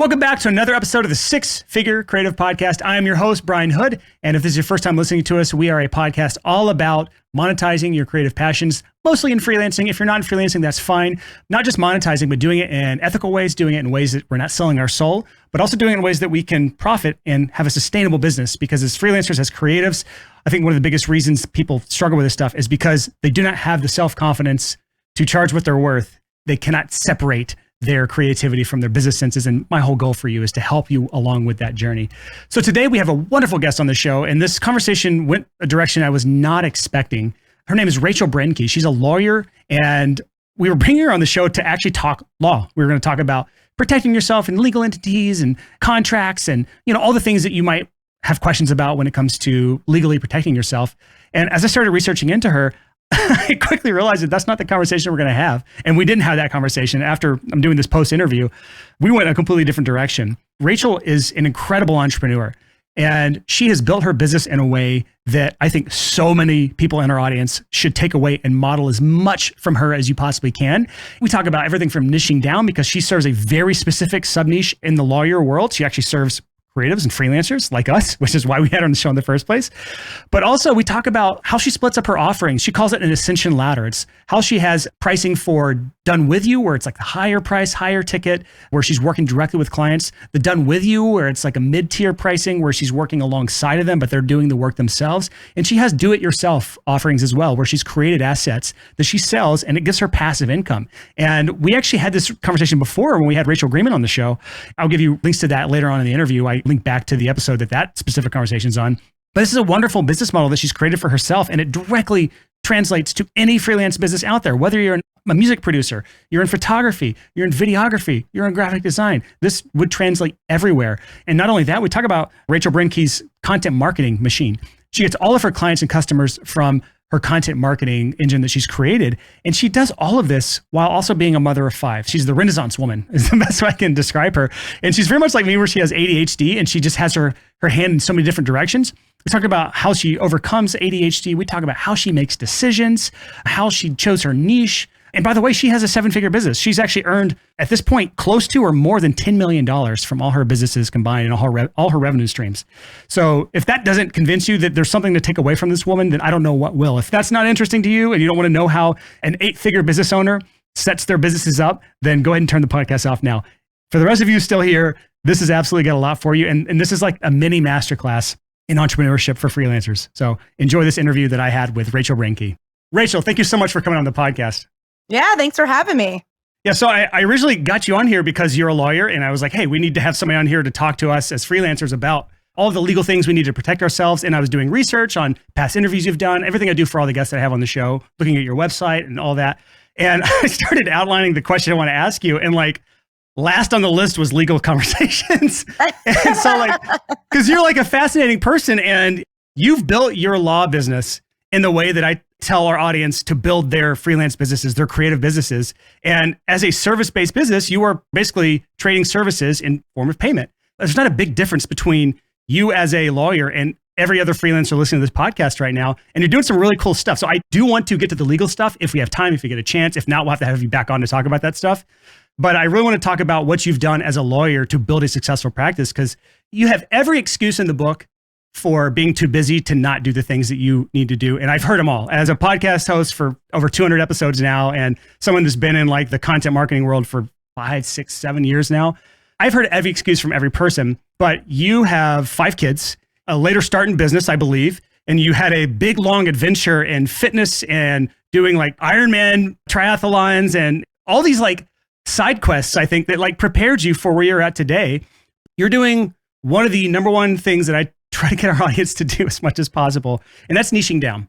Welcome back to another episode of the Six Figure Creative Podcast. I am your host, Brian Hood. And if this is your first time listening to us, we are a podcast all about monetizing your creative passions, mostly in freelancing. If you're not in freelancing, that's fine. Not just monetizing, but doing it in ethical ways, doing it in ways that we're not selling our soul, but also doing it in ways that we can profit and have a sustainable business. Because as freelancers, as creatives, I think one of the biggest reasons people struggle with this stuff is because they do not have the self-confidence to charge what they're worth. They cannot separate their creativity from their business senses. And my whole goal for you is to help you along with that journey. So today we have a wonderful guest on the show, and this conversation went a direction I was not expecting. Her name is Rachel Brenke. She's a lawyer, and we were bringing her on the show to actually talk law. We were going to talk about protecting yourself in legal entities and contracts and, all the things that you might have questions about when it comes to legally protecting yourself. And as I started researching into her, I quickly realized that that's not the conversation we're going to have. And we didn't have that conversation. After I'm doing this post interview, we went a completely different direction. Rachel is an incredible entrepreneur, and she has built her business in a way that I think so many people in our audience should take away and model as much from her as you possibly can. We talk about everything from niching down, because she serves a very specific sub niche in the lawyer world. She actually serves creatives and freelancers like us, which is why we had her on the show in the first place. But also we talk about how she splits up her offerings. She calls it an Ascension ladder. It's how she has pricing for done with you, where it's like the higher price, higher ticket, where she's working directly with clients. The done with you, where it's like a mid-tier pricing, where she's working alongside of them, but they're doing the work themselves. And she has do-it-yourself offerings as well, where she's created assets that she sells, and it gives her passive income. And we actually had this conversation before when we had Rachel Greenman on the show. I'll give you links to that later on in the interview. I link back to the episode that specific conversation's on. But this is a wonderful business model that she's created for herself, and it directly translates to any freelance business out there. Whether you're a music producer, you're in photography, you're in videography, you're in graphic design, this would translate everywhere. And not only that, we talk about Rachel Brenke's content marketing machine. She gets all of her clients and customers from her content marketing engine that she's created. And she does all of this while also being a mother of five. She's the Renaissance woman, is the best way I can describe her. And she's very much like me, where she has ADHD and she just has her hand in so many different directions. We talk about how she overcomes ADHD. We talk about how she makes decisions, how she chose her niche. And by the way, she has a seven-figure business. She's actually earned, at this point, close to or more than $10 million from all her businesses combined and all her revenue streams. So if that doesn't convince you that there's something to take away from this woman, then I don't know what will. If that's not interesting to you and you don't want to know how an 8-figure business owner sets their businesses up, then go ahead and turn the podcast off now. For the rest of you still here, this has absolutely got a lot for you. And this is like a mini masterclass in entrepreneurship for freelancers. So enjoy this interview that I had with Rachel Brenke. Rachel, thank you so much for coming on the podcast. Yeah, thanks for having me. Yeah, so I originally got you on here because you're a lawyer, and I was like, hey, we need to have somebody on here to talk to us as freelancers about all the legal things we need to protect ourselves. And I was doing research on past interviews you've done, everything I do for all the guests that I have on the show, looking at your website and all that. And I started outlining the question I want to ask you, and last on the list was legal conversations. And so because you're like a fascinating person, and you've built your law business in the way that I tell our audience to build their freelance businesses, their creative businesses. And as a service-based business, you are basically trading services in form of payment. There's not a big difference between you as a lawyer and every other freelancer listening to this podcast right now. And you're doing some really cool stuff. So I do want to get to the legal stuff if we have time, if we get a chance. If not, we'll have to have you back on to talk about that stuff. But I really want to talk about what you've done as a lawyer to build a successful practice, because you have every excuse in the book for being too busy to not do the things that you need to do. And I've heard them all. As a podcast host for over 200 episodes now, and someone that's been in the content marketing world for 5, 6, 7 years now, I've heard every excuse from every person. But you have 5 kids, a later start in business, I believe, and you had a big, long adventure in fitness and doing Ironman triathlons and all these side quests, I think, that prepared you for where you're at today. You're doing one of the number one things that I try to get our audience to do as much as possible, and that's niching down.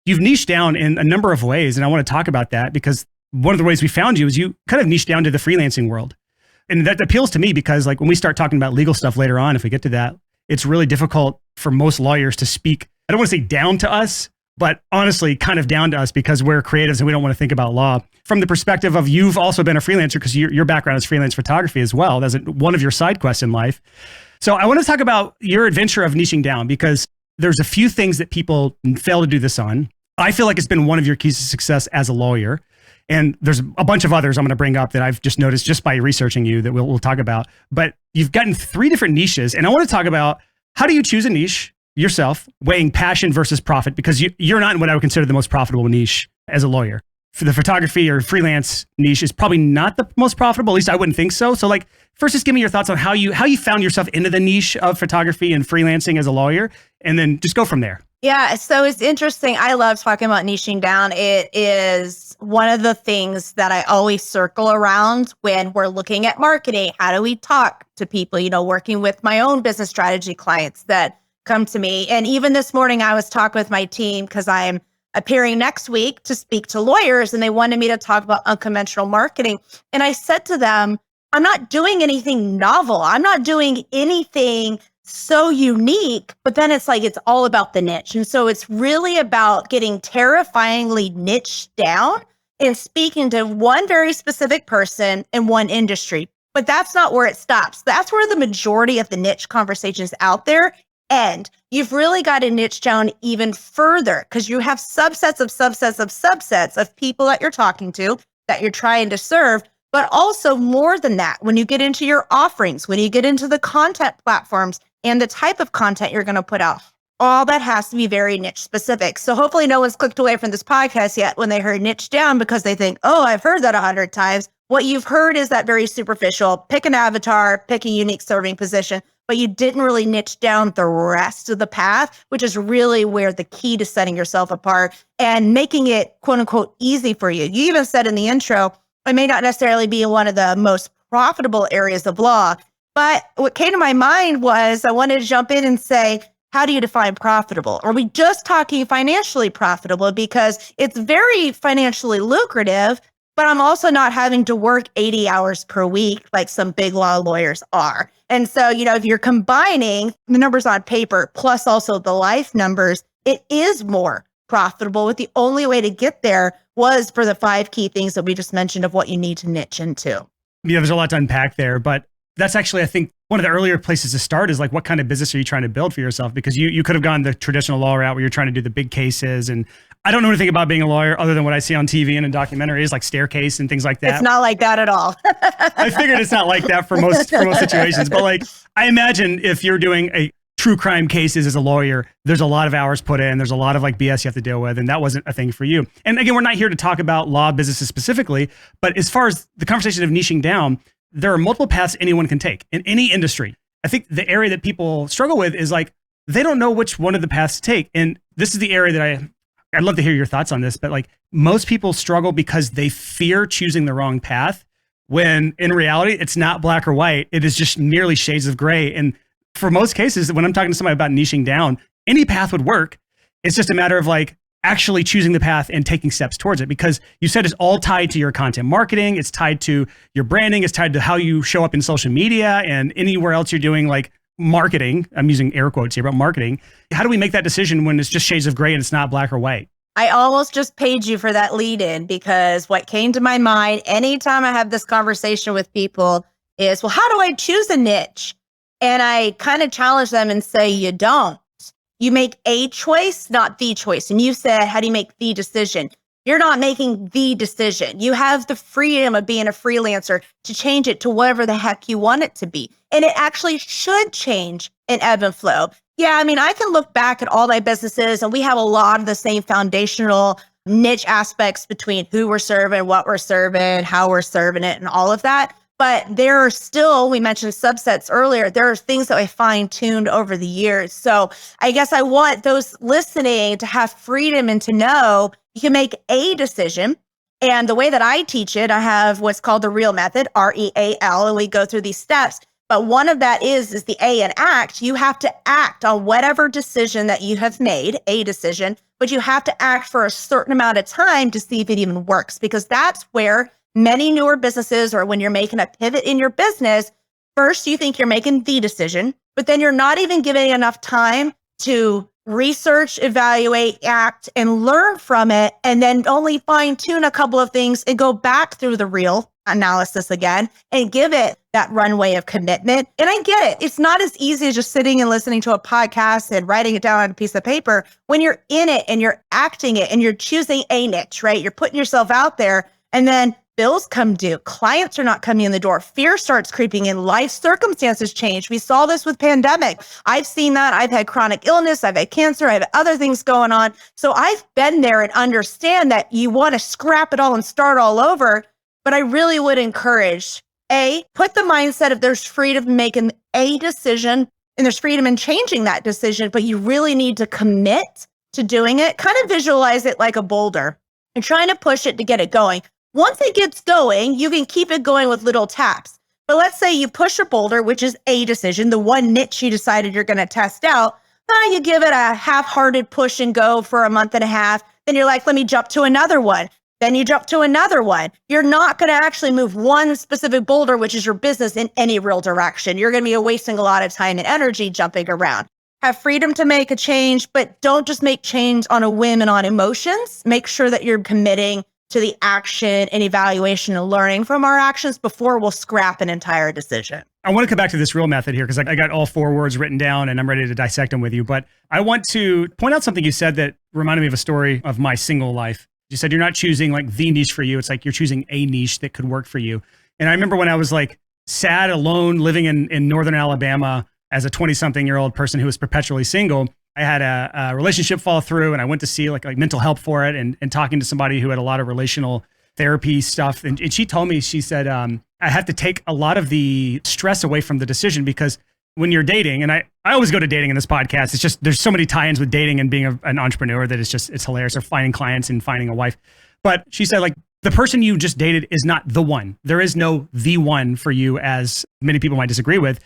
You've niched down in a number of ways, and I want to talk about that because one of the ways we found you is you kind of niched down to the freelancing world. And that appeals to me because when we start talking about legal stuff later on, if we get to that, it's really difficult for most lawyers to speak. I don't want to say down to us, but honestly, kind of down to us because we're creatives and we don't want to think about law. From the perspective of you've also been a freelancer because your background is freelance photography as well. That's one of your side quests in life. So I want to talk about your adventure of niching down because there's a few things that people fail to do this on. I feel like it's been one of your keys to success as a lawyer. And there's a bunch of others I'm going to bring up that I've just noticed just by researching you that we'll talk about. But you've gotten 3 different niches. And I want to talk about how do you choose a niche yourself, weighing passion versus profit, because you're not in what I would consider the most profitable niche as a lawyer. For the photography or freelance niche is probably not the most profitable. At least I wouldn't think so. So like, first, just give me your thoughts on how you found yourself into the niche of photography and freelancing as a lawyer, and then just go from there. Yeah, so it's interesting. I love talking about niching down. It is one of the things that I always circle around when we're looking at marketing. How do we talk to people, working with my own business strategy clients that come to me. And even this morning, I was talking with my team because I'm appearing next week to speak to lawyers, and they wanted me to talk about unconventional marketing. And I said to them, I'm not doing anything novel. I'm not doing anything so unique, but then it's like, it's all about the niche. And so it's really about getting terrifyingly niched down and speaking to one very specific person in one industry. But that's not where it stops. That's where the majority of the niche conversations out there end. You've really got to niche down even further because you have subsets of people that you're talking to, that you're trying to serve. But also more than that, when you get into your offerings, when you get into the content platforms and the type of content you're going to put out, all that has to be very niche specific. So hopefully no one's clicked away from this podcast yet when they heard niche down because they think, oh, I've heard that 100 times. What you've heard is that very superficial, pick an avatar, pick a unique serving position, but you didn't really niche down the rest of the path, which is really where the key to setting yourself apart and making it quote unquote easy for you. You even said in the intro, it may not necessarily be one of the most profitable areas of law, but what came to my mind was I wanted to jump in and say, how do you define profitable? Are we just talking financially profitable? Because it's very financially lucrative, but I'm also not having to work 80 hours per week like some big law lawyers are. And so, if you're combining the numbers on paper plus also the life numbers, it is more profitable. But the only way to get there was for the 5 key things that we just mentioned of what you need to niche into. Yeah, there's a lot to unpack there, but that's actually, I think, one of the earlier places to start is like, what kind of business are you trying to build for yourself? Because you could have gone the traditional law route where you're trying to do the big cases. And I don't know anything about being a lawyer other than what I see on TV and in documentaries like Staircase and things like that. It's not like that at all. I figured it's not like that for most situations. But like, I imagine if you're doing a true crime cases as a lawyer, there's a lot of hours put in. There's a lot of like BS you have to deal with. And that wasn't a thing for you. And again, we're not here to talk about law businesses specifically, but as far as the conversation of niching down, there are multiple paths anyone can take in any industry. I think the area that people struggle with is like, they don't know which one of the paths to take. And this is the area that I'd love to hear your thoughts on this, but like most people struggle because they fear choosing the wrong path when in reality, it's not black or white. It is just merely shades of gray. And for most cases, when I'm talking to somebody about niching down, any path would work. It's just a matter of like actually choosing the path and taking steps towards it, because you said it's all tied to your content marketing. It's tied to your branding. It's tied to how you show up in social media and anywhere else you're doing like marketing. I'm using air quotes here about marketing. How do we make that decision when it's just shades of gray and it's not black or white? I almost just paid you for that lead in, because what came to my mind anytime I have this conversation with people is, well, how do I choose a niche? And I kind of challenge them and say, you don't. You make a choice, not the choice. And you said, how do you make the decision? You're not making the decision. You have the freedom of being a freelancer to change it to whatever the heck you want it to be. And it actually should change in ebb and flow. Yeah, I mean, I can look back at all my businesses and we have a lot of the same foundational niche aspects between who we're serving, what we're serving, how we're serving it, and all of that. But there are still, we mentioned subsets earlier, there are things that I fine-tuned over the years. So I guess I want those listening to have freedom and to know you can make a decision. And the way that I teach it, I have what's called the REAL method, REAL, and we go through these steps. But one of that is the A in act. You have to act on whatever decision that you have made, a decision, but you have to act for a certain amount of time to see if it even works, because that's where many newer businesses, or when you're making a pivot in your business, first you think you're making the decision, but then you're not even giving enough time to research, evaluate, act, and learn from it, and then only fine tune a couple of things and go back through the real analysis again and give it that runway of commitment. And I get it. It's not as easy as just sitting and listening to a podcast and writing it down on a piece of paper. When you're in it and you're acting it and you're choosing a niche, right? You're putting yourself out there. And then bills come due, clients are not coming in the door, fear starts creeping in, life circumstances change. We saw this with pandemic. I've seen that. I've had chronic illness, I've had cancer, I have other things going on. So I've been there and understand that you want to scrap it all and start all over. But I really would encourage, put the mindset of there's freedom in making a decision and there's freedom in changing that decision, but you really need to commit to doing it. Kind of visualize it like a boulder and trying to push it to get it going. Once it gets going, you can keep it going with little taps. But let's say you push a boulder, which is a decision, the one niche you decided you're going to test out. Now you give it a half-hearted push and go for a month and a half. Then you're like, let me jump to another one. Then you jump to another one. You're not going to actually move one specific boulder, which is your business, in any real direction. You're going to be wasting a lot of time and energy jumping around. Have freedom to make a change, but don't just make change on a whim and on emotions. Make sure that you're committing to the action and evaluation and learning from our actions before we'll scrap an entire decision. I want to come back to this real method here because I got all 4 words written down and I'm ready to dissect them with you. But I want to point out something you said that reminded me of a story of my single life. You said you're not choosing like the niche for you. It's like you're choosing a niche that could work for you. And I remember when I was like sad, alone, living in Northern Alabama as a 20-something-year-old person who was perpetually single, I had a relationship fall through and I went to see like mental help for it and talking to somebody who had a lot of relational therapy stuff. And she told me, she said, I have to take a lot of the stress away from the decision because when you're dating, and I always go to dating in this podcast, it's just, there's so many tie-ins with dating and being an entrepreneur that it's hilarious, or finding clients and finding a wife. But she said like, the person you just dated is not the one. There is no the one for you, as many people might disagree with.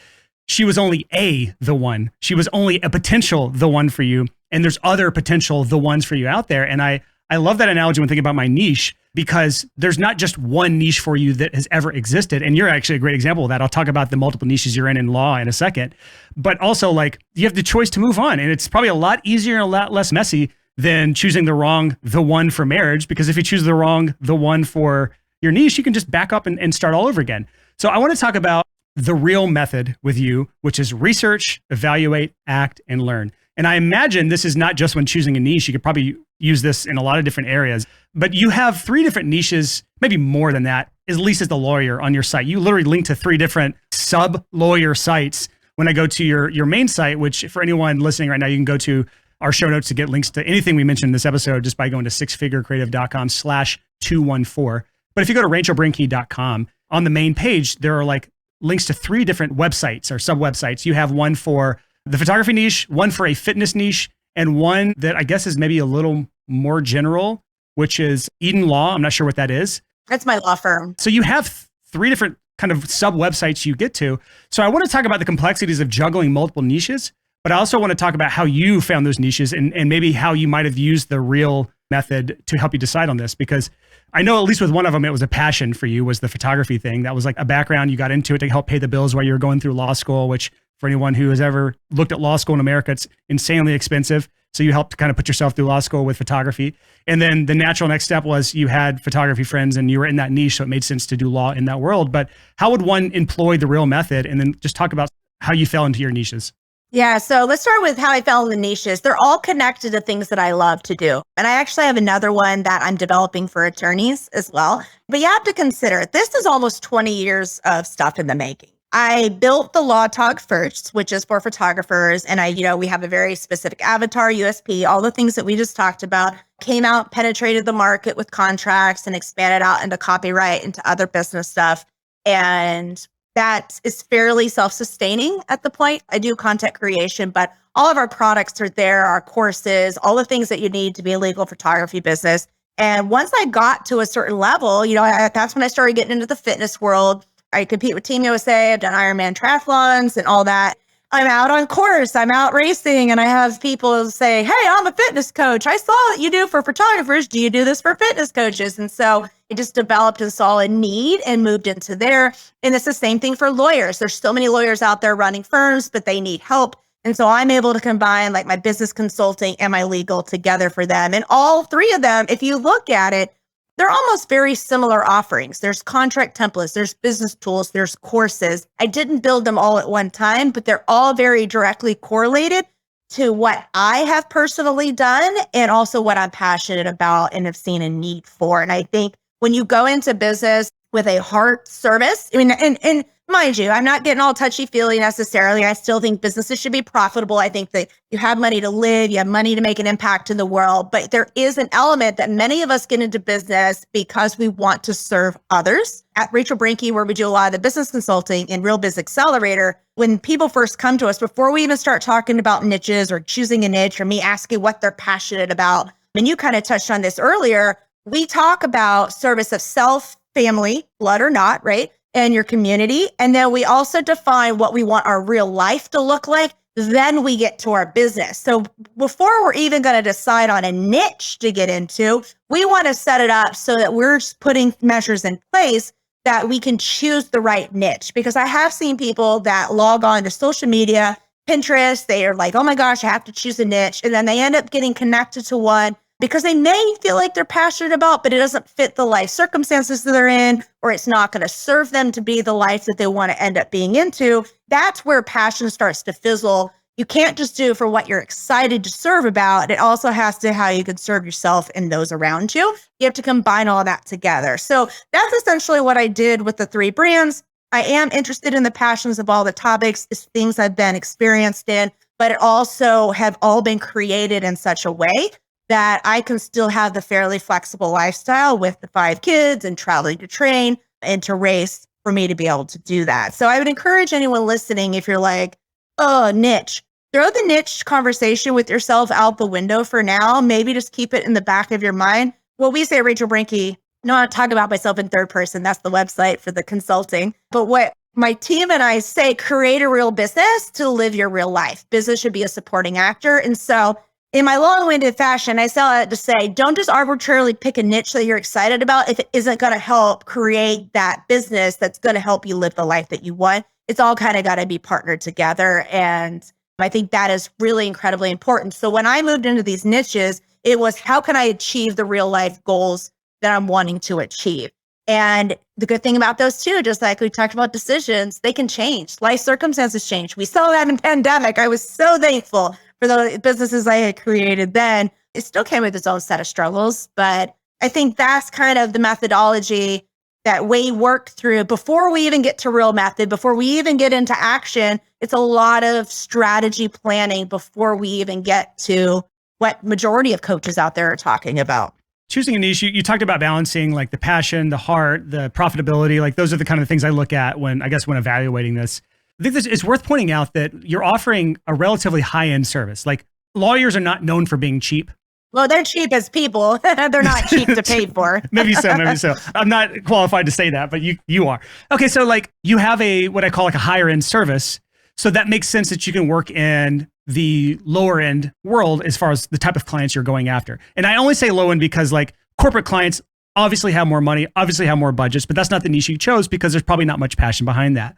She was only the one. She was only a potential the one for you. And there's other potential the ones for you out there. And I love that analogy when thinking about my niche, because there's not just one niche for you that has ever existed. And you're actually a great example of that. I'll talk about the multiple niches you're in law in a second. But also like you have the choice to move on. And it's probably a lot easier and a lot less messy than choosing the one for marriage. Because if you choose the one for your niche, you can just back up and start all over again. So I want to talk about the real method with you, which is research, evaluate, act, and learn. And I imagine this is not just when choosing a niche. You could probably use this in a lot of different areas, but you have 3 different niches, maybe more than that, at least as the lawyer on your site. You literally link to 3 different sub-lawyer sites. When I go to your main site, which for anyone listening right now, you can go to our show notes to get links to anything we mentioned in this episode just by going to sixfigurecreative.com/214. But if you go to rachelbrenke.com, on the main page, there are like links to 3 different websites or sub-websites. You have one for the photography niche, one for a fitness niche, and one that I guess is maybe a little more general, which is Eden Law. I'm not sure what that is. That's my law firm. So you have 3 different kind of sub-websites you get to. So I want to talk about the complexities of juggling multiple niches, but I also want to talk about how you found those niches and maybe how you might have used the real method to help you decide on this, because I know at least with one of them, it was a passion for you, was the photography thing. That was like a background. You got into it to help pay the bills while you were going through law school, which for anyone who has ever looked at law school in America, it's insanely expensive. So you helped kind of put yourself through law school with photography. And then the natural next step was you had photography friends and you were in that niche. So it made sense to do law in that world. But how would one employ the real method? And then just talk about how you fell into your niches. Yeah, so let's start with how I fell in the niches. They're all connected to things that I love to do. And I actually have another one that I'm developing for attorneys as well. But you have to consider, this is almost 20 years of stuff in the making. I built the Law Talk first, which is for photographers. And we have a very specific avatar, USP, all the things that we just talked about. Came out, penetrated the market with contracts and expanded out into copyright, into other business stuff. And that is fairly self-sustaining at the point. I do content creation, but all of our products are there, our courses, all the things that you need to be a legal photography business. And once I got to a certain level, that's when I started getting into the fitness world. I compete with Team USA. I've done Ironman triathlons and all that. I'm out on course, I'm out racing, and I have people say, hey, I'm a fitness coach. I saw what you do for photographers. Do you do this for fitness coaches? And so it just developed and saw a need and moved into there. And it's the same thing for lawyers. There's so many lawyers out there running firms, but they need help. And so I'm able to combine like my business consulting and my legal together for them. And all 3 of them, if you look at it, they're almost very similar offerings. There's contract templates, there's business tools, there's courses. I didn't build them all at one time, but they're all very directly correlated to what I have personally done and also what I'm passionate about and have seen a need for. And I think when you go into business with a heart service, I mean, and mind you, I'm not getting all touchy-feely necessarily. I still think businesses should be profitable. I think that you have money to live, you have money to make an impact in the world, but there is an element that many of us get into business because we want to serve others. At Rachel Brenke, where we do a lot of the business consulting in Real Biz Accelerator, when people first come to us, before we even start talking about niches or choosing a niche or me asking what they're passionate about, and you kind of touched on this earlier, we talk about service of self, family, blood or not, right? And your community. And then we also define what we want our real life to look like. Then we get to our business. So before we're even going to decide on a niche to get into, we want to set it up so that we're putting measures in place that we can choose the right niche. Because I have seen people that log on to social media, Pinterest, they are like, oh my gosh, I have to choose a niche. And then they end up getting connected to one because they may feel like they're passionate about, but it doesn't fit the life circumstances that they're in, or it's not going to serve them to be the life that they want to end up being into. That's where passion starts to fizzle. You can't just do for what you're excited to serve about. It also has to how you can serve yourself and those around you. You have to combine all that together. So that's essentially what I did with the 3 brands. I am interested in the passions of all the topics, it's things I've been experienced in, but it also have all been created in such a way that I can still have the fairly flexible lifestyle with the 5 kids and traveling to train and to race for me to be able to do that. So I would encourage anyone listening, if you're like, oh, niche, throw the niche conversation with yourself out the window for now. Maybe just keep it in the back of your mind. Well, we say Rachel Brenke, no, I talk about myself in third person. That's the website for the consulting. But what my team and I say, create a real business to live your real life. Business should be a supporting actor. And so in my long-winded fashion, I sell it to say, don't just arbitrarily pick a niche that you're excited about if it isn't going to help create that business that's going to help you live the life that you want. It's all kind of got to be partnered together. And I think that is really incredibly important. So when I moved into these niches, it was how can I achieve the real life goals that I'm wanting to achieve? And the good thing about those two, just like we talked about decisions, they can change. Life circumstances change. We saw that in pandemic. I was so thankful for the businesses I had created then. It still came with its own set of struggles, but I think that's kind of the methodology that we work through before we even get to real method, before we even get into action. It's a lot of strategy planning before we even get to what majority of coaches out there are talking about. Choosing a niche, you talked about balancing like the passion, the heart, the profitability. Like those are the kind of things I look at when evaluating this. I think it's worth pointing out that you're offering a relatively high-end service. Like lawyers are not known for being cheap. Well, they're cheap as people. They're not cheap to pay for. Maybe so. I'm not qualified to say that, but you are. Okay, so like you have what I call like a higher end service. So that makes sense that you can work in the lower end world as far as the type of clients you're going after. And I only say low end because like corporate clients obviously have more money, obviously have more budgets, but that's not the niche you chose because there's probably not much passion behind that.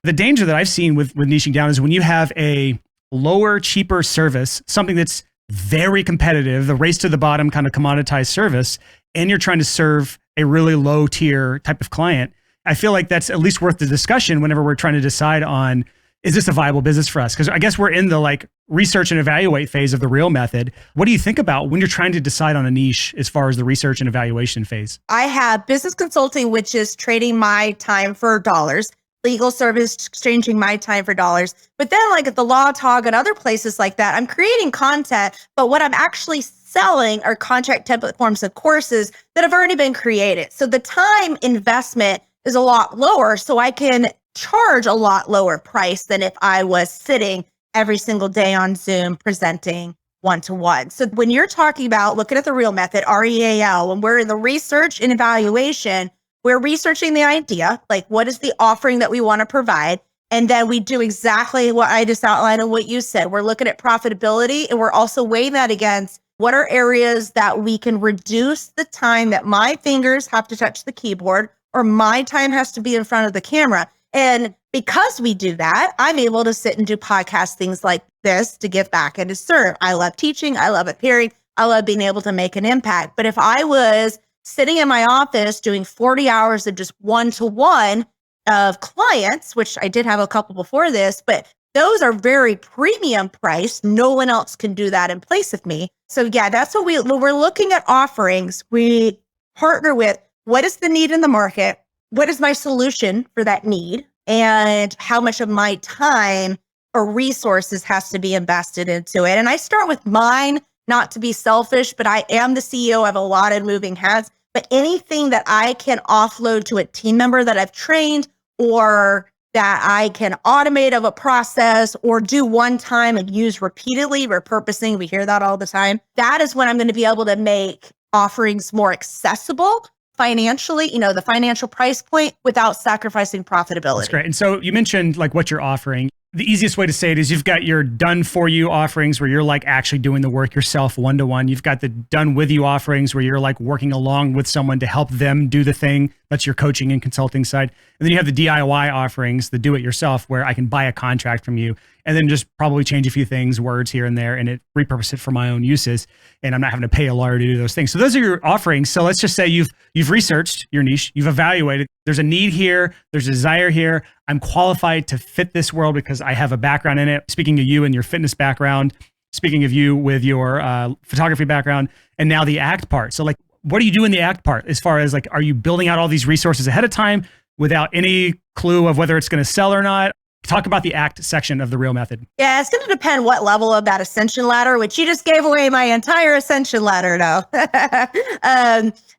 The danger that I've seen with niching down is when you have a lower, cheaper service, something that's very competitive, the race to the bottom kind of commoditized service, and you're trying to serve a really low tier type of client. I feel like that's at least worth the discussion whenever we're trying to decide on, is this a viable business for us? Because I guess we're in the like research and evaluate phase of the real method. What do you think about when you're trying to decide on a niche as far as the research and evaluation phase? I have business consulting, which is trading my time for dollars. Legal service, exchanging my time for dollars. But then like at the Law Talk and other places like that, I'm creating content, but what I'm actually selling are contract template forms of courses that have already been created. So the time investment is a lot lower, so I can charge a lot lower price than if I was sitting every single day on Zoom presenting one-to-one. So when you're talking about looking at the real method, REAL, when we're in the research and evaluation, we're researching the idea, like what is the offering that we want to provide? And then we do exactly what I just outlined and what you said. We're looking at profitability, and we're also weighing that against what are areas that we can reduce the time that my fingers have to touch the keyboard or my time has to be in front of the camera. And because we do that, I'm able to sit and do podcast things like this to give back and to serve. I love teaching. I love appearing. I love being able to make an impact. But if I was sitting in my office doing 40 hours of just one-to-one of clients, which I did have a couple before this, but those are very premium priced. No one else can do that in place of me. So yeah, that's what when we're looking at offerings, we partner with what is the need in the market? What is my solution for that need? And how much of my time or resources has to be invested into it? And I start with mine, not to be selfish, but I am the CEO. I have a lot of moving hats. But anything that I can offload to a team member that I've trained, or that I can automate of a process or do one time and use repeatedly, repurposing, we hear that all the time. That is when I'm going to be able to make offerings more accessible financially, the financial price point, without sacrificing profitability. That's great. And so you mentioned like what you're offering. The easiest way to say it is you've got your done for you offerings where you're like actually doing the work yourself one-to-one. You've got the done with you offerings where you're like working along with someone to help them do the thing. That's your coaching and consulting side. And then you have the DIY offerings, the do it yourself, where I can buy a contract from you and then just probably change a few things, words here and there, and repurpose it for my own uses. And I'm not having to pay a lawyer to do those things. So those are your offerings. So let's just say you've researched your niche, you've evaluated, there's a need here, there's a desire here. I'm qualified to fit this world because I have a background in it. Speaking of you and your fitness background, speaking of you with your photography background, and now the act part. So like, what do you do in the act part as far as like, are you building out all these resources ahead of time without any clue of whether it's going to sell or not? Talk about the act section of the Real Method. Yeah, it's going to depend what level of that Ascension ladder, which you just gave away my entire Ascension ladder now.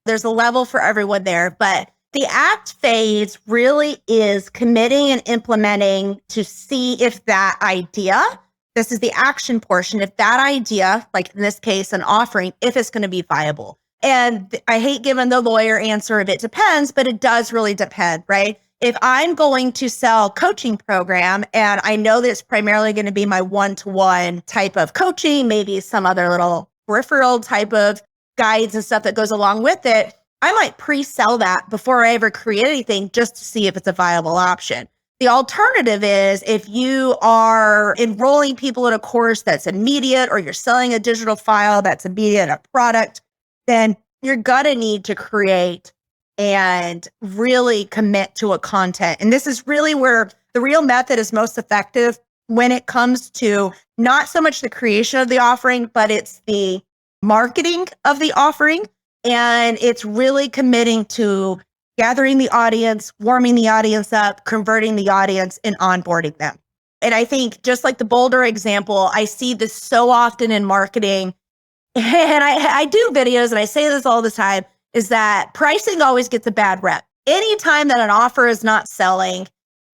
There's a level for everyone there, but the act phase really is committing and implementing to see if that idea, this is the action portion, if that idea, like in this case, an offering, if it's going to be viable. And I hate giving the lawyer answer of it depends, but it does really depend, right? If I'm going to sell coaching program and I know that it's primarily going to be my one-to-one type of coaching, maybe some other little peripheral type of guides and stuff that goes along with it, I might pre-sell that before I ever create anything just to see if it's a viable option. The alternative is if you are enrolling people in a course that's immediate, or you're selling a digital file that's immediate, a product, then you're gonna need to create and really commit to a content. And this is really where the Real Method is most effective when it comes to not so much the creation of the offering, but it's the marketing of the offering. And it's really committing to gathering the audience, warming the audience up, converting the audience, and onboarding them. And I think just like the Boulder example, I see this so often in marketing. And I do videos and I say this all the time, is that pricing always gets a bad rep. Anytime that an offer is not selling,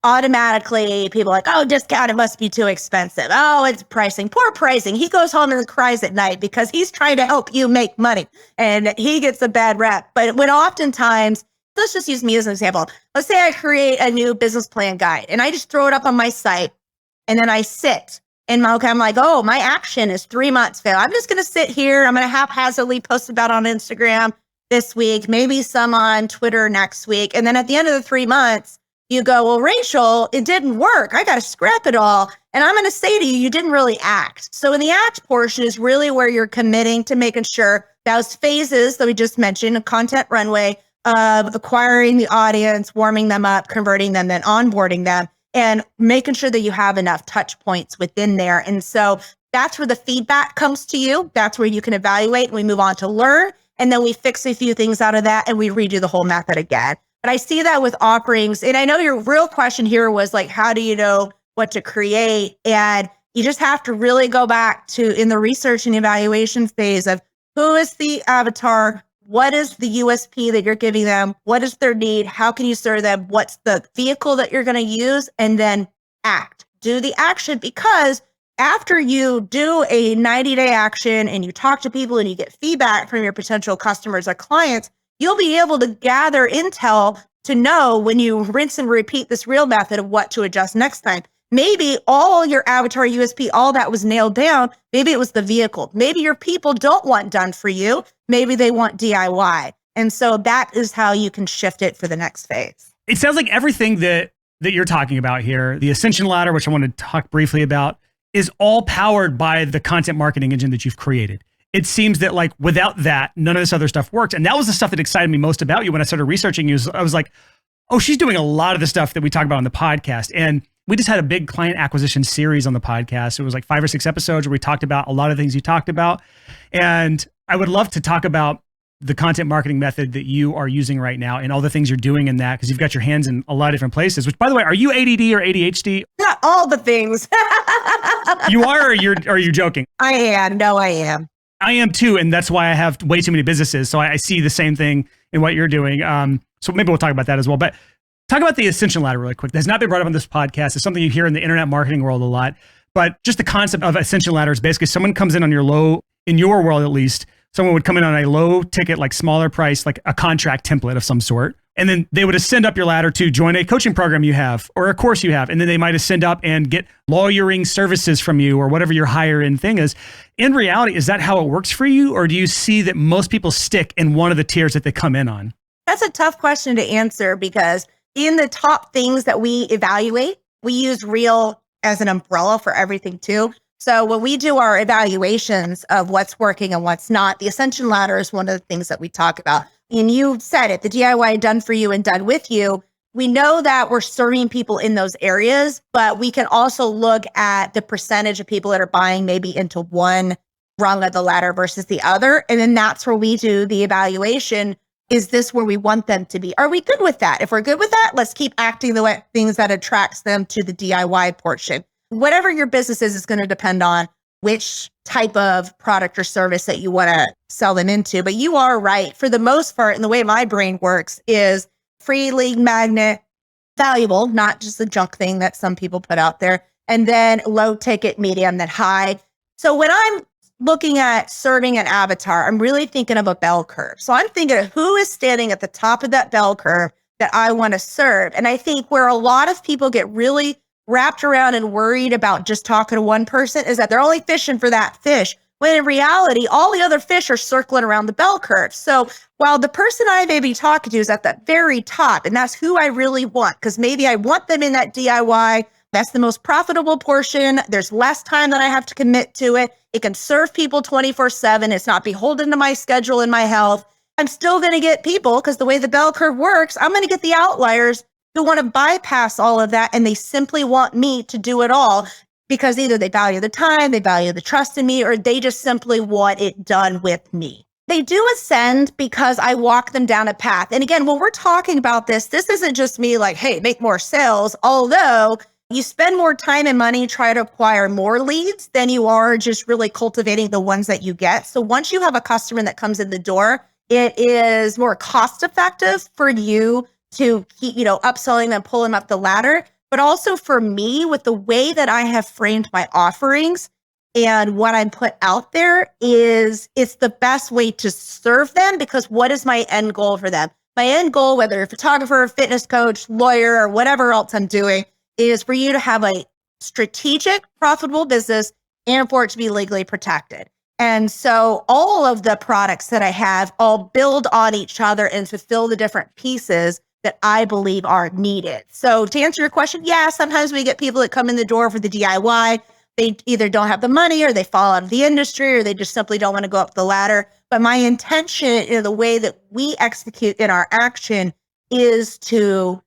automatically people are like, oh, discount, it must be too expensive. Oh, it's pricing, poor pricing. He goes home and cries at night because he's trying to help you make money and he gets a bad rep. But when oftentimes, let's just use me as an example. Let's say I create a new business plan guide and I just throw it up on my site and then I sit and I'm like, oh, my action is 3 months fail. I'm just going to sit here. I'm going to haphazardly post about on Instagram this week, maybe some on Twitter next week. And then at the end of the 3 months, you go, well, Rachel, it didn't work. I got to scrap it all. And I'm going to say to you, you didn't really act. So in the act portion is really where you're committing to making sure those phases that we just mentioned, a content runway of acquiring the audience, warming them up, converting them, then onboarding them, and making sure that you have enough touch points within there. And so that's where the feedback comes to you. That's where you can evaluate and we move on to learn. And then we fix a few things out of that and we redo the whole method again. But I see that with offerings. And I know your real question here was like, how do you know what to create? And you just have to really go back to in the research and evaluation phase of who is the avatar? What is the USP that you're giving them? What is their need? How can you serve them? What's the vehicle that you're going to use? And then act. Do the action, because after you do a 90-day action and you talk to people and you get feedback from your potential customers or clients, you'll be able to gather intel to know when you rinse and repeat this Real Method of what to adjust next time. Maybe all your avatar USP, all that was nailed down. Maybe it was the vehicle. Maybe your people don't want done for you. Maybe they want DIY. And so that is how you can shift it for the next phase. It sounds like everything that you're talking about here, the Ascension ladder, which I want to talk briefly about, is all powered by the content marketing engine that you've created. It seems that like without that, none of this other stuff works. And that was the stuff that excited me most about you when I started researching you. I was like, oh, she's doing a lot of the stuff that we talk about on the podcast. And we just had a big client acquisition series on the podcast. It was like 5 or 6 episodes where we talked about a lot of things you talked about. And I would love to talk about the content marketing method that you are using right now and all the things you're doing in that, because you've got your hands in a lot of different places, which, by the way, are you ADD or ADHD? Not all the things. You are, or are you joking? I am. No, I am. I am too. And that's why I have way too many businesses. So I see the same thing in what you're doing. So maybe we'll talk about that as well. But talk about the Ascension ladder really quick. That has not been brought up on this podcast. It's something you hear in the internet marketing world a lot. But just the concept of Ascension ladder is basically someone comes in on in your world at least, someone would come in on a low ticket, like smaller price, like a contract template of some sort. And then they would ascend up your ladder to join a coaching program you have or a course you have. And then they might ascend up and get lawyering services from you or whatever your higher end thing is. In reality, is that how it works for you? Or do you see that most people stick in one of the tiers that they come in on? That's a tough question to answer because in the top things that we evaluate, we use Real as an umbrella for everything too. So when we do our evaluations of what's working and what's not, the Ascension ladder is one of the things that we talk about. And you said it, the DIY done for you and done with you. We know that we're serving people in those areas, but we can also look at the percentage of people that are buying maybe into one rung of the ladder versus the other. And then that's where we do the evaluation. Is this where we want them to be? Are we good with that? If we're good with that, let's keep acting the way things that attracts them to the DIY portion. Whatever your business is going to depend on which type of product or service that you want to sell them into. But you are right. For the most part, and the way my brain works is free, lead magnet, valuable, not just a junk thing that some people put out there. And then low ticket, medium, then high. So when I'm looking at serving an avatar, I'm really thinking of a bell curve. So I'm thinking of who is standing at the top of that bell curve that I want to serve. And I think where a lot of people get really wrapped around and worried about just talking to one person is that they're only fishing for that fish, when in reality, all the other fish are circling around the bell curve. So while the person I may be talking to is at that very top, and that's who I really want, because maybe I want them in that DIY, that's the most profitable portion. There's less time that I have to commit to it. It can serve people 24/7. It's not beholden to my schedule and my health. I'm still going to get people, because the way the bell curve works, I'm going to get the outliers who want to bypass all of that. And they simply want me to do it all because either they value the time, they value the trust in me, or they just simply want it done with me. They do ascend because I walk them down a path. And again, when we're talking about this isn't just me like, hey, make more sales. Although you spend more time and money trying to acquire more leads than you are just really cultivating the ones that you get. So once you have a customer that comes in the door, it is more cost effective for you to keep, upselling them, pull them up the ladder. But also for me, with the way that I have framed my offerings and what I'm put out there, is it's the best way to serve them, because what is my end goal for them? My end goal, whether you're a photographer, fitness coach, lawyer, or whatever else I'm doing, is for you to have a strategic, profitable business and for it to be legally protected. And so all of the products that I have all build on each other and fulfill the different pieces that I believe are needed. So to answer your question, yeah, sometimes we get people that come in the door for the DIY. They either don't have the money or they fall out of the industry or they just simply don't want to go up the ladder. But my intention in the way that we execute in our action is to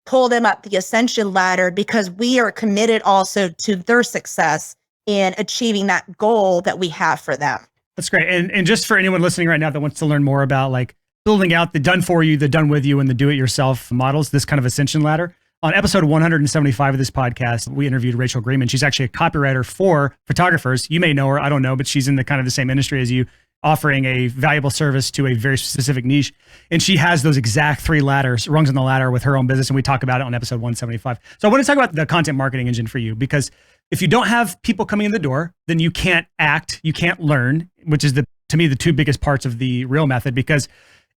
pull them up the Ascension ladder, because we are committed also to their success in achieving that goal that we have for them. That's great. And just for anyone listening right now that wants to learn more about like building out the done for you, the done with you, and the do it yourself models, this kind of Ascension ladder. On episode 175 of this podcast, we interviewed Rachel Greenman. She's actually a copywriter for photographers. You may know her, I don't know, but she's in the kind of the same industry as you, offering a valuable service to a very specific niche. And she has those exact 3 ladders, rungs on the ladder with her own business. And we talk about it on episode 175. So I want to talk about the content marketing engine for you, because if you don't have people coming in the door, then you can't act, you can't learn, which is to me, the 2 biggest parts of the real method, because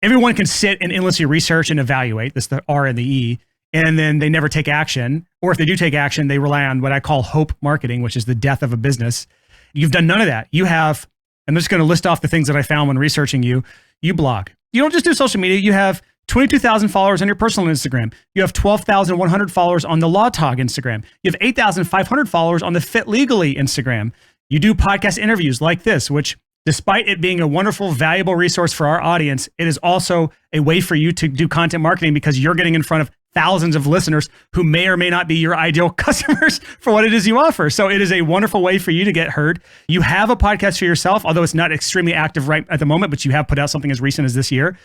everyone can sit and endlessly research and evaluate. That's the R and the E. And then they never take action. Or if they do take action, they rely on what I call hope marketing, which is the death of a business. You've done none of that. You have, I'm just going to list off the things that I found when researching you. You blog. You don't just do social media. You have 22,000 followers on your personal Instagram. You have 12,100 followers on the Law Talk Instagram. You have 8,500 followers on the Fit Legally Instagram. You do podcast interviews like this, which, despite it being a wonderful, valuable resource for our audience, it is also a way for you to do content marketing, because you're getting in front of thousands of listeners who may or may not be your ideal customers for what it is you offer. So it is a wonderful way for you to get heard. You have a podcast for yourself, although it's not extremely active right at the moment, but you have put out something as recent as this year.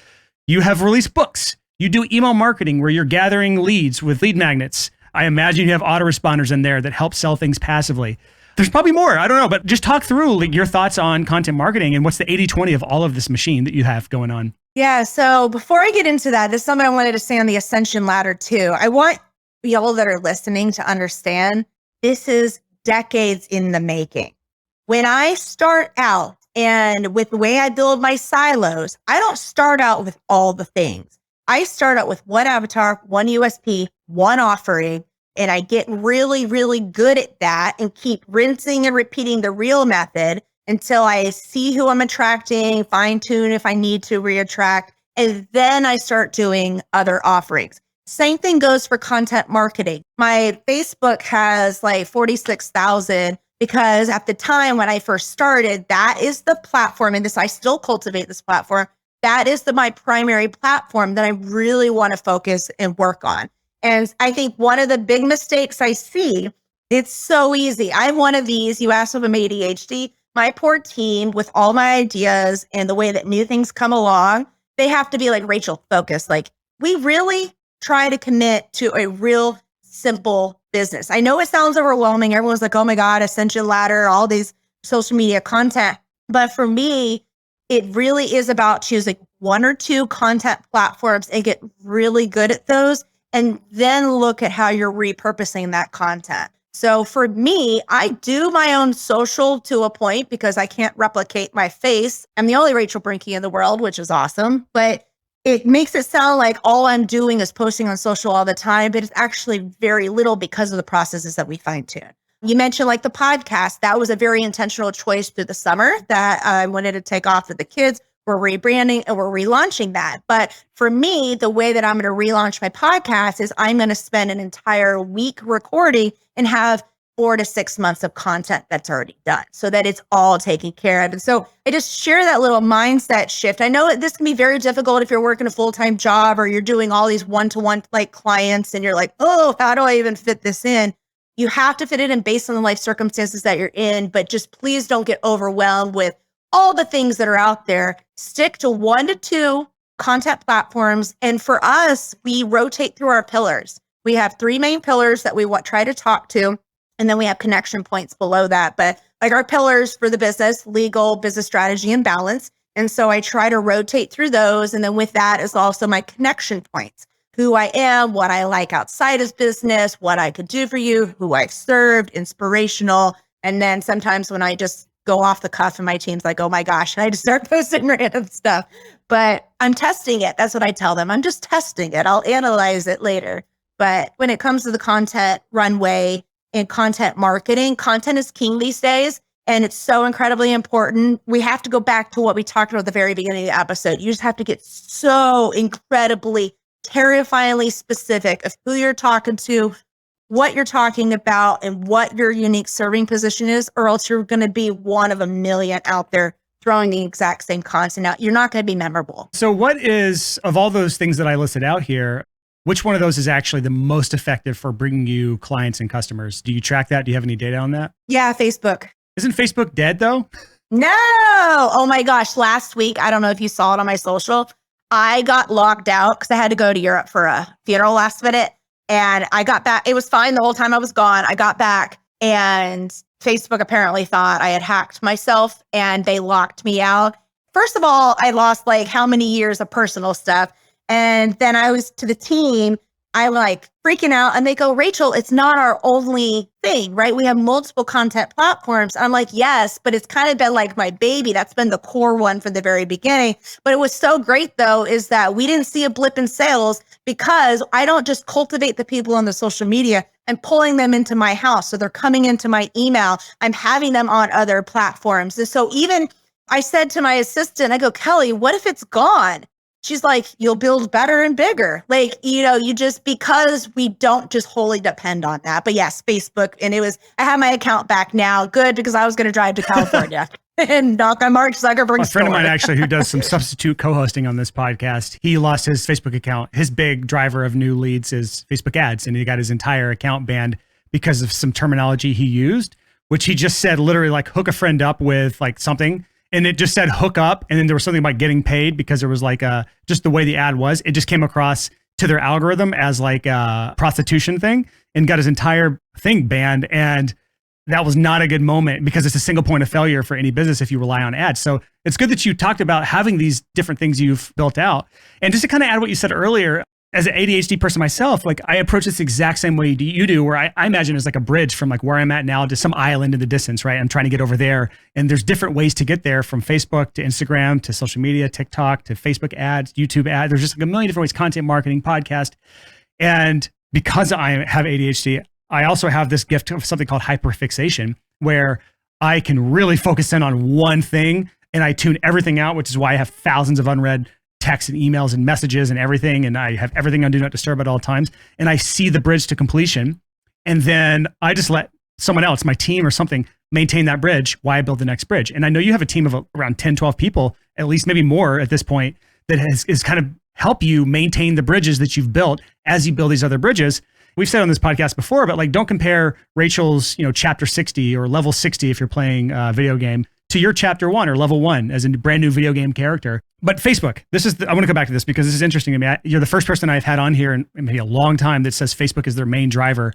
You have released books. You do email marketing where you're gathering leads with lead magnets. I imagine you have autoresponders in there that help sell things passively. There's probably more. I don't know, but just talk through your thoughts on content marketing and what's the 80-20 of all of this machine that you have going on. Yeah. So before I get into that, this is something I wanted to say on the Ascension ladder too. I want y'all that are listening to understand this is decades in the making. When I start out and with the way I build my silos, I don't start out with all the things. I start out with one avatar, one USP, one offering, and I get really, really good at that and keep rinsing and repeating the real method until I see who I'm attracting, fine tune if I need to reattract, and then I start doing other offerings. Same thing goes for content marketing. My Facebook has like 46,000 because at the time when I first started, that is the platform, and I still cultivate this platform. That is my primary platform that I really want to focus and work on. And I think one of the big mistakes I see, it's so easy. I'm one of these, you asked if I'm ADHD, my poor team with all my ideas and the way that new things come along, they have to be like Rachel focused. Like we really try to commit to a real simple business. I know it sounds overwhelming. Everyone's like, oh my God, Ascension ladder, all these social media content. But for me, it really is about choosing one or two content platforms and get really good at those. And then look at how you're repurposing that content. So for me, I do my own social to a point because I can't replicate my face. I'm the only Rachel Brenke in the world, which is awesome. But it makes it sound like all I'm doing is posting on social all the time, but it's actually very little because of the processes that we fine tune. You mentioned like the podcast. That was a very intentional choice through the summer that I wanted to take off with the kids. We're rebranding and we're relaunching that. But for me, the way that I'm going to relaunch my podcast is I'm going to spend an entire week recording and have 4 to 6 months of content that's already done so that it's all taken care of. And so I just share that little mindset shift. I know that this can be very difficult if you're working a full-time job or you're doing all these one-to-one like clients and you're like, oh, how do I even fit this in? You have to fit it in based on the life circumstances that you're in, but just please don't get overwhelmed with all the things that are out there. Stick to 1 to 2 content platforms. And for us, we rotate through our pillars. We have 3 main pillars that we try to talk to. And then we have connection points below that. But like our pillars for the business, legal, business strategy, and balance. And so I try to rotate through those. And then with that is also my connection points. Who I am, what I like outside of business, what I could do for you, who I've served, inspirational. And then sometimes when I just go off the cuff and my team's like, oh my gosh, and I just start posting random stuff. But I'm testing it. That's what I tell them. I'm just testing it. I'll analyze it later. But when it comes to the content runway and content marketing, content is king these days. And it's so incredibly important. We have to go back to what we talked about at the very beginning of the episode. You just have to get so incredibly, terrifyingly specific of who you're talking to, what you're talking about, and what your unique serving position is, or else you're going to be one of a million out there throwing the exact same content out. You're not going to be memorable. So what is, of all those things that I listed out here, which one of those is actually the most effective for bringing you clients and customers? Do you track that? Do you have any data on that? Yeah, Facebook. Isn't Facebook dead though? No. Oh my gosh. Last week, I don't know if you saw it on my social, I got logged out because I had to go to Europe for a funeral last minute. And I got back. It was fine the whole time I was gone. I got back and Facebook apparently thought I had hacked myself and they locked me out. First of all, I lost like how many years of personal stuff. And then I was to the team, I'm like freaking out and they go, Rachel, it's not our only thing, right? We have multiple content platforms. I'm like, yes, but it's kind of been like my baby. That's been the core one from the very beginning. But it was so great though, is that we didn't see a blip in sales because I don't just cultivate the people on the social media. I'm pulling them into my house. So they're coming into my email. I'm having them on other platforms. And so even I said to my assistant, I go, Kelly, what if it's gone? She's like, you'll build better and bigger. Like, you just, because we don't just wholly depend on that. But yes, Facebook. And I have my account back now. Good, because I was going to drive to California. and knock on Mark Zuckerberg's A friend of door. mine actually who does some substitute co-hosting on this podcast, he lost his Facebook account. His big driver of new leads is Facebook ads, and he got his entire account banned because of some terminology he used, which he just said literally like hook a friend up with like something, and it just said hook up, and then there was something about getting paid because there was like just the way the ad was, it just came across to their algorithm as like a prostitution thing, and got his entire thing banned. And that was not a good moment because it's a single point of failure for any business if you rely on ads. So it's good that you talked about having these different things you've built out. And just to kind of add what you said earlier, as an ADHD person myself, like I approach this exact same way you do, where I imagine it's like a bridge from like where I'm at now to some island in the distance, right? I'm trying to get over there. And there's different ways to get there, from Facebook to Instagram to social media, TikTok to Facebook ads, YouTube ads. There's just like a million different ways, content marketing, podcast. And because I have ADHD, I also have this gift of something called hyperfixation, where I can really focus in on one thing and I tune everything out, which is why I have thousands of unread texts and emails and messages and everything. And I have everything on Do Not Disturb at all times. And I see the bridge to completion. And then I just let someone else, my team or something, maintain that bridge while I build the next bridge. And I know you have a team of around 10, 12 people, at least maybe more at this point, that is kind of help you maintain the bridges that you've built as you build these other bridges. We've said on this podcast before, but like, don't compare Rachel's, chapter 60 or level 60 if you're playing a video game to your chapter 1 or level 1 as a brand new video game character. But Facebook, I want to come back to this because this is interesting to me. You're the first person I've had on here in maybe a long time that says Facebook is their main driver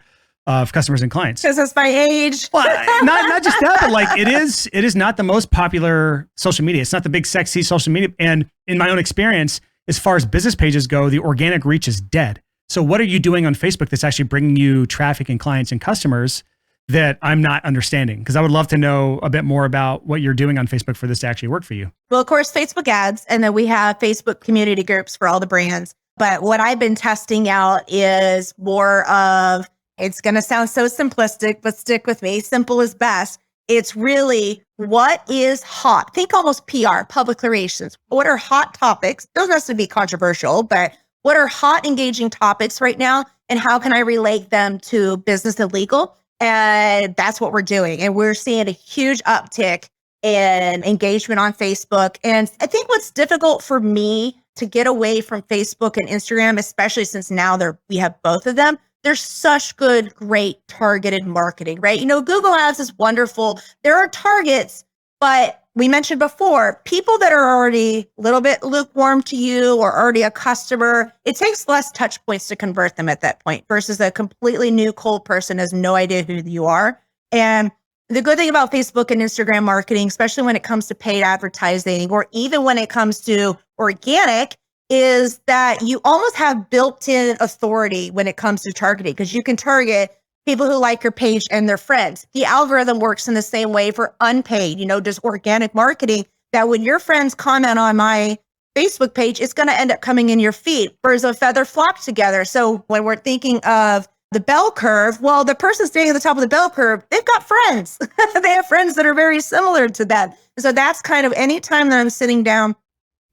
of customers and clients. Because it's my age. Well, not just that, but like it is not the most popular social media. It's not the big sexy social media. And in my own experience, as far as business pages go, the organic reach is dead. So what are you doing on Facebook that's actually bringing you traffic and clients and customers that I'm not understanding? Because I would love to know a bit more about what you're doing on Facebook for this to actually work for you. Well, of course, Facebook ads. And then we have Facebook community groups for all the brands. But what I've been testing out is more of, it's going to sound so simplistic, but stick with me. Simple is best. It's really what is hot. Think almost PR, public relations. What are hot topics? Those have to be controversial, but what are hot, engaging topics right now? And how can I relate them to business and legal? And that's what we're doing. And we're seeing a huge uptick in engagement on Facebook. And I think what's difficult for me to get away from Facebook and Instagram, especially since now we have both of them, there's such good, great targeted marketing, right? Google Ads is wonderful. There are targets, but we mentioned before, people that are already a little bit lukewarm to you or already a customer, it takes less touch points to convert them at that point versus a completely new cold person has no idea who you are. And the good thing about Facebook and Instagram marketing, especially when it comes to paid advertising or even when it comes to organic, is that you almost have built-in authority when it comes to targeting, because you can target people who like your page and their friends. The algorithm works in the same way for unpaid, just organic marketing, that when your friends comment on my Facebook page, it's going to end up coming in your feed. Birds of a feather flock together. So when we're thinking of the bell curve, well, the person standing at the top of the bell curve, they've got friends. They have friends that are very similar to them. So that's kind of anytime that I'm sitting down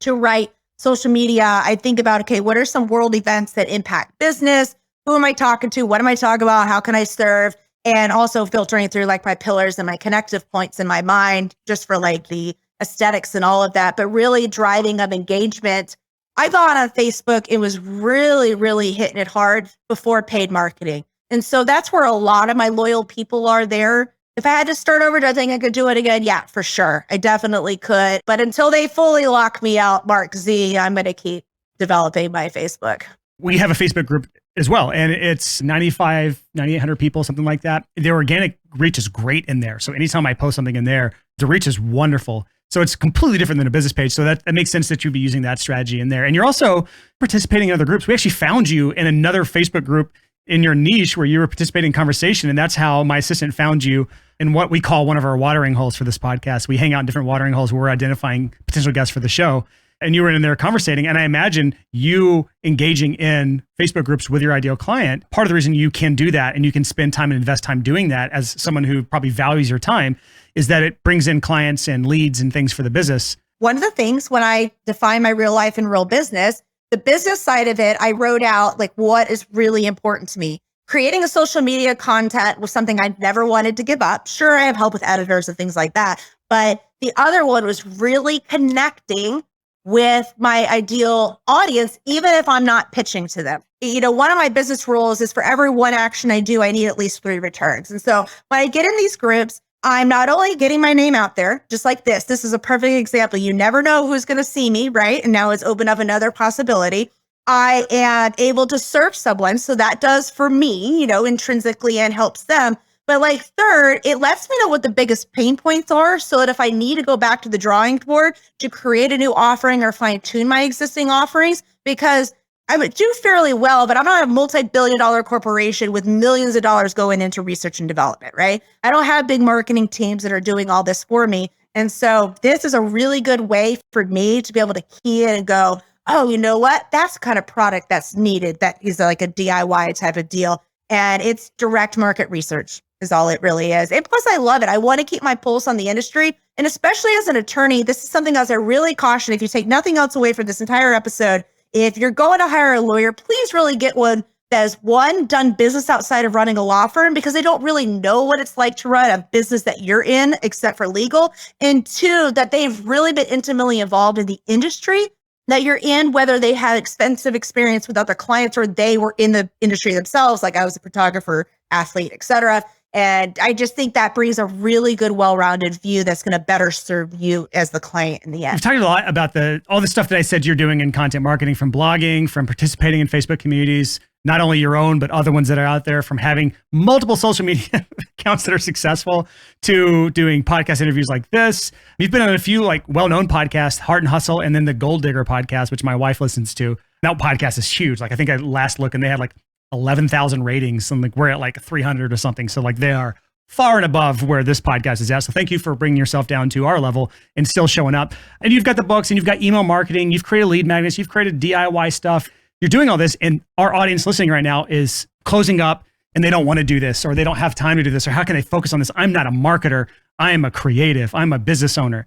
to write social media, I think about, okay, what are some world events that impact business? Who am I talking to? What am I talking about? How can I serve? And also filtering through like my pillars and my connective points in my mind, just for like the aesthetics and all of that, but really driving up engagement. I got on Facebook, it was really, really hitting it hard before paid marketing. And so that's where a lot of my loyal people are there. If I had to start over, do I think I could do it again? Yeah, for sure. I definitely could. But until they fully lock me out, Mark Z, I'm going to keep developing my Facebook. We have a Facebook group as well, and it's 9,800 people, something like that. The organic reach is great in there. So anytime I post something in there, the reach is wonderful. So it's completely different than a business page. So that makes sense that you'd be using that strategy in there. And you're also participating in other groups. We actually found you in another Facebook group in your niche where you were participating in conversation. And that's how my assistant found you in what we call one of our watering holes for this podcast. We hang out in different watering holes where we're identifying potential guests for the show. And you were in there conversating. And I imagine you engaging in Facebook groups with your ideal client. Part of the reason you can do that and you can spend time and invest time doing that as someone who probably values your time is that it brings in clients and leads and things for the business. One of the things when I define my real life and real business, the business side of it, I wrote out like what is really important to me. Creating a social media content was something I never wanted to give up. Sure, I have help with editors and things like that, But the other one was really connecting with my ideal audience, even if I'm not pitching to them. One of my business rules is for every one action I do, I need at least 3 returns. And so when I get in these groups, I'm not only getting my name out there, just like this. This is a perfect example. You never know who's going to see me, right? And now it's opened up another possibility. I am able to serve someone. So that does for me, intrinsically, and helps them. But like third, it lets me know what the biggest pain points are so that if I need to go back to the drawing board to create a new offering or fine tune my existing offerings, because I would do fairly well, but I'm not a multi-billion-dollar corporation with millions of dollars going into research and development, right? I don't have big marketing teams that are doing all this for me. And so this is a really good way for me to be able to key in and go, oh, you know what? That's the kind of product that's needed. That is like a DIY type of deal. And it's direct market research is all it really is. And plus, I love it. I want to keep my pulse on the industry. And especially as an attorney, this is something else I really caution. If you take nothing else away from this entire episode, if you're going to hire a lawyer, please really get one that has, one, done business outside of running a law firm, because they don't really know what it's like to run a business that you're in, except for legal. And 2, that they've really been intimately involved in the industry that you're in, whether they had extensive experience with other clients or they were in the industry themselves, like I was a photographer, athlete, et cetera. And I just think that brings a really good, well-rounded view that's going to better serve you as the client in the end. We've talked a lot about all the stuff that I said you're doing in content marketing, from blogging, from participating in Facebook communities, not only your own, but other ones that are out there, from having multiple social media accounts that are successful to doing podcast interviews like this. You've been on a few like well-known podcasts, Heart and Hustle, and then the Gold Digger podcast, which my wife listens to. That podcast is huge. Like I think I last look and they had like 11,000 ratings, and like we're at like 300 or something. So like they are far and above where this podcast is at. So thank you for bringing yourself down to our level and still showing up. And you've got the books, and you've got email marketing, you've created lead magnets, you've created DIY stuff. You're doing all this, and our audience listening right now is closing up and they don't want to do this, or they don't have time to do this, or how can they focus on this? I'm not a marketer. I am a creative. I'm a business owner.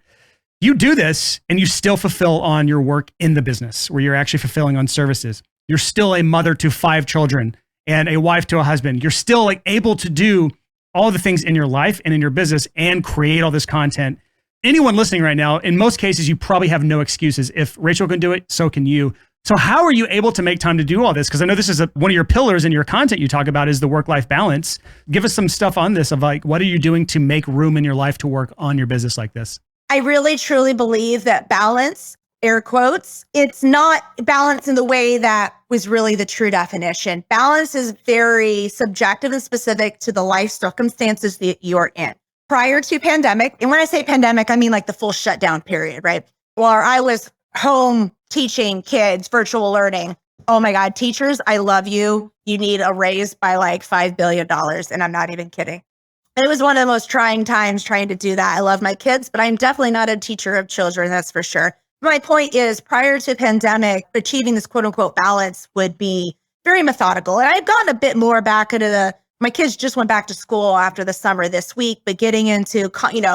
You do this and you still fulfill on your work in the business, where you're actually fulfilling on services. You're still a mother to 5 children and a wife to a husband. You're still like able to do all the things in your life and in your business and create all this content. Anyone listening right now, in most cases, you probably have no excuses. If Rachel can do it, so can you. So how are you able to make time to do all this? Because I know this is one of your pillars in your content you talk about is the work-life balance. Give us some stuff on this of like, what are you doing to make room in your life to work on your business like this? I really, truly believe that balance, air quotes, it's not balance in the way that was really the true definition. Balance is very subjective and specific to the life circumstances that you're in. Prior to pandemic, and when I say pandemic, I mean like the full shutdown period, right? Where I was home teaching kids, virtual learning. Oh my God, teachers, I love you. You need a raise by like $5 billion. And I'm not even kidding. It was one of the most trying times trying to do that. I love my kids, but I'm definitely not a teacher of children, that's for sure. My point is, prior to pandemic, achieving this quote unquote balance would be very methodical. And I've gotten a bit more back into my kids just went back to school after the summer this week, but getting into,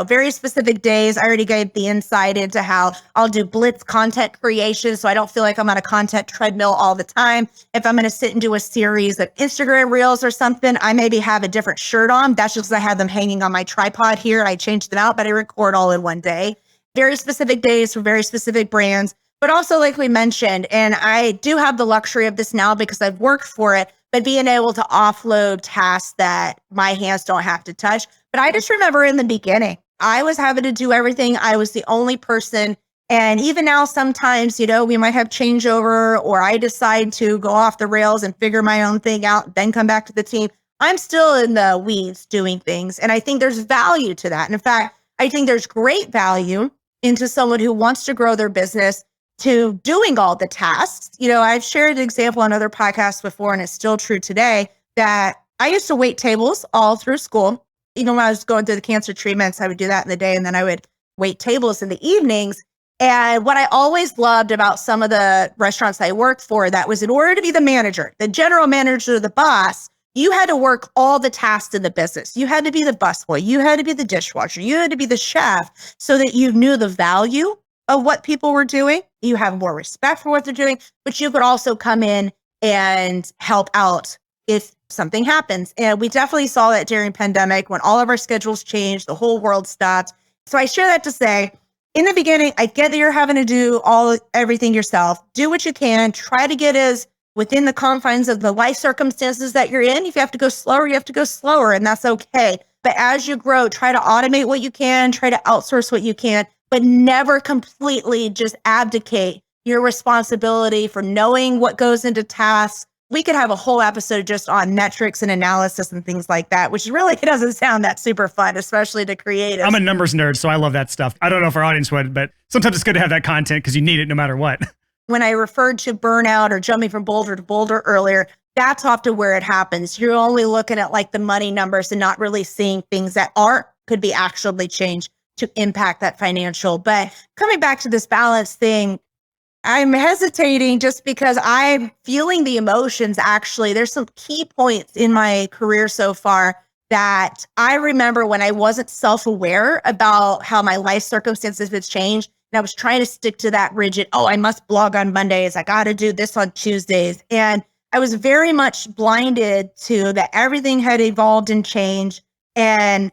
very specific days. I already gave the insight into how I'll do blitz content creation, so I don't feel like I'm on a content treadmill all the time. If I'm going to sit and do a series of Instagram reels or something, I maybe have a different shirt on. That's just because I have them hanging on my tripod here. I changed them out, but I record all in one day. Very specific days for very specific brands, but also like we mentioned, and I do have the luxury of this now because I've worked for it, but being able to offload tasks that my hands don't have to touch. But I just remember in the beginning, I was having to do everything. I was the only person. And even now, sometimes, we might have changeover, or I decide to go off the rails and figure my own thing out, then come back to the team. I'm still in the weeds doing things. And I think there's value to that. And in fact, I think there's great value into someone who wants to grow their business to doing all the tasks. I've shared an example on other podcasts before, and it's still true today, that I used to wait tables all through school. Even when I was going through the cancer treatments, I would do that in the day, and then I would wait tables in the evenings. And what I always loved about some of the restaurants I worked for, that was in order to be the manager, the general manager, the boss, you had to work all the tasks in the business. You had to be the busboy. You had to be the dishwasher. You had to be the chef, so that you knew the value of what people were doing. You have more respect for what they're doing, but you could also come in and help out if something happens. And we definitely saw that during pandemic when all of our schedules changed, the whole world stopped. So I share that to say, in the beginning, I get that you're having to do everything yourself. Do what you can. Try to get as within the confines of the life circumstances that you're in. If you have to go slower, you have to go slower, and that's okay. But as you grow, try to automate what you can, try to outsource what you can, but never completely just abdicate your responsibility for knowing what goes into tasks. We could have a whole episode just on metrics and analysis and things like that, which really doesn't sound that super fun, especially to creatives. I'm a numbers nerd, so I love that stuff. I don't know if our audience would, but sometimes it's good to have that content because you need it no matter what. When I referred to burnout or jumping from boulder to boulder earlier, that's often where it happens. You're only looking at like the money numbers and not really seeing things that could be actually changed to impact that financial. But coming back to this balance thing, I'm hesitating just because I'm feeling the emotions. Actually, there's some key points in my career so far that I remember when I wasn't self-aware about how my life circumstances had changed. And I was trying to stick to that rigid, I must blog on Mondays. I got to do this on Tuesdays. And I was very much blinded to that everything had evolved and changed. And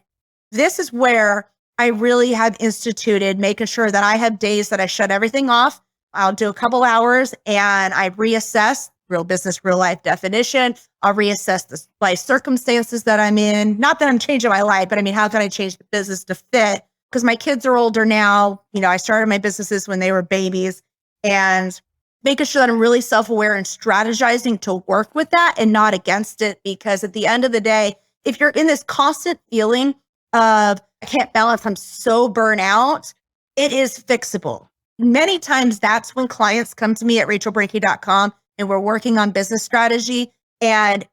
this is where I really have instituted making sure that I have days that I shut everything off. I'll do a couple hours and I reassess real business, real life definition. I'll reassess the life circumstances that I'm in. Not that I'm changing my life, but I mean, how can I change the business to fit? Because my kids are older now. I started my businesses when they were babies, and making sure that I'm really self-aware and strategizing to work with that and not against it. Because at the end of the day, if you're in this constant feeling of, I can't balance, I'm so burnt out, it is fixable. Many times that's when clients come to me at rachelbrenke.com and we're working on business strategy. And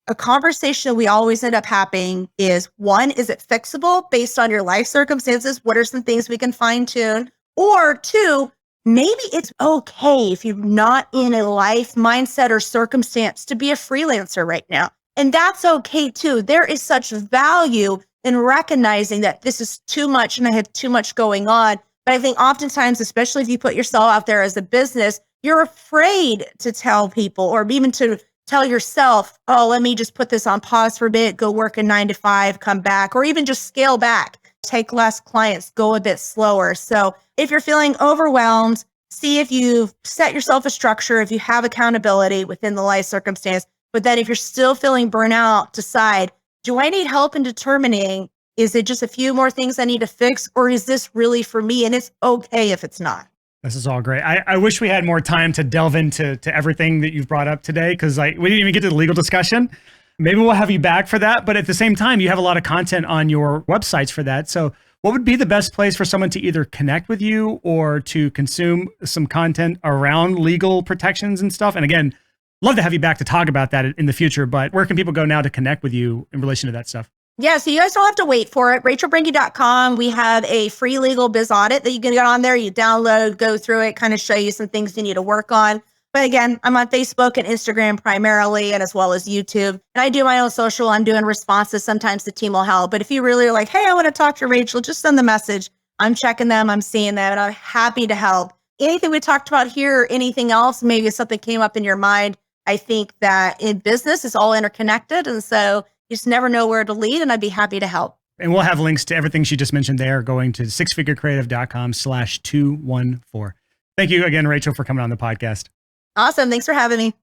a conversation we always end up having is, one, is it fixable based on your life circumstances? What are some things we can fine tune? Or two, maybe it's okay if you're not in a life mindset or circumstance to be a freelancer right now. And that's okay too. There is such value in recognizing that this is too much and I have too much going on. But I think oftentimes, especially if you put yourself out there as a business, you're afraid to tell people or even to tell yourself, let me just put this on pause for a bit, go work a 9 to 5, come back, or even just scale back, take less clients, go a bit slower. So if you're feeling overwhelmed, see if you've set yourself a structure, if you have accountability within the life circumstance. But then if you're still feeling burnout, decide, do I need help in determining, is it just a few more things I need to fix, or is this really for me? And it's okay if it's not. This is all great. I wish we had more time to delve into everything that you've brought up today, because we didn't even get to the legal discussion. Maybe we'll have you back for that. But at the same time, you have a lot of content on your websites for that. So what would be the best place for someone to either connect with you or to consume some content around legal protections and stuff? And again, love to have you back to talk about that in the future. But where can people go now to connect with you in relation to that stuff? Yeah, so you guys don't have to wait for it. rachelbrenke.com. We have a free legal biz audit that you can get on there. You download, go through it, kind of show you some things you need to work on. But again, I'm on Facebook and Instagram primarily, and as well as YouTube. And I do my own social. I'm doing responses. Sometimes the team will help. But if you really are like, hey, I want to talk to Rachel, just send the message. I'm checking them. I'm seeing them. And I'm happy to help. Anything we talked about here or anything else, maybe something came up in your mind. I think that in business, it's all interconnected. And so you just never know where to lead, and I'd be happy to help. And we'll have links to everything she just mentioned there, going to sixfigurecreative.com/214. Thank you again, Rachel, for coming on the podcast. Awesome. Thanks for having me.